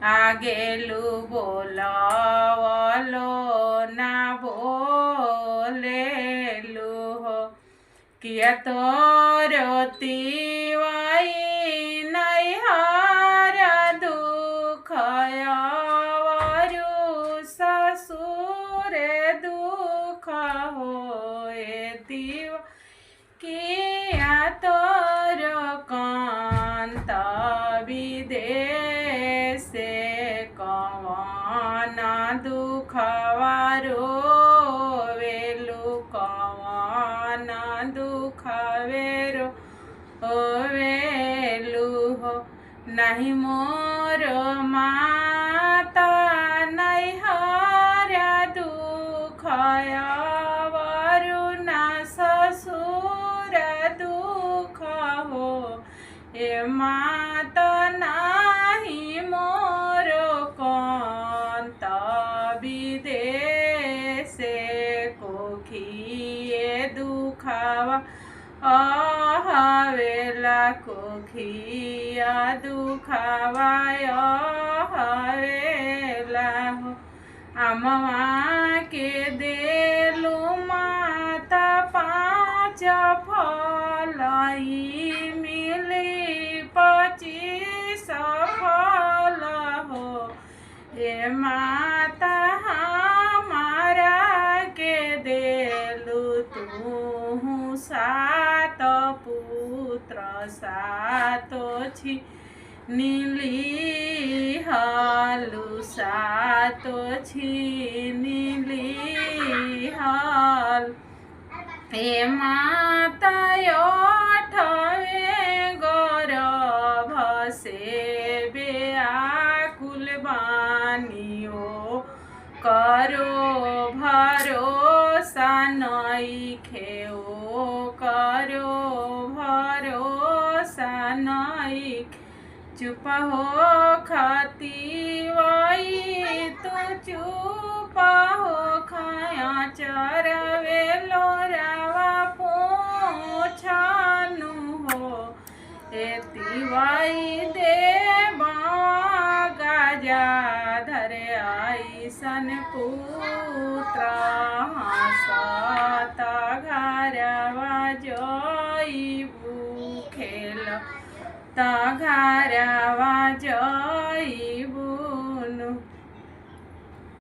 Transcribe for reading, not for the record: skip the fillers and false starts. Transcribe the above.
आगेलू बोलावलो ना बोलेलू हो किया तोरती वाई नैहर दुखयावरु ससुर दुख होए दिवा किया तोर कांत विदेश कवन दुखवारो वेलु कवन दुखवेरो वेलु हो नहीं मोर माता नैहर दुखयावरु ना ससुर दुख हो ए माता नाही मोर कांत विदेश कोखिए दुखवा हवेला कोखिया दुखवा हवेला हो अमवा के देलू माता पाँच फलई मिली 25 फल हो हे माता हमारा के देलू तू 7 पुत्र 7 छी नीली हालू 7 छी नीली हाल हे माता 8वें गर्भ से व्याकुल बानियो करो भरोसा नइखे ओ करो भरोसा नइखे चुप हो खाती वही तू चुप हो खाया चरवे लोरावा पोछानु हो एतिवाई देवा गाजा धरे आईसन पुत्र हंसता घरवा जईबू खेल ता घरवा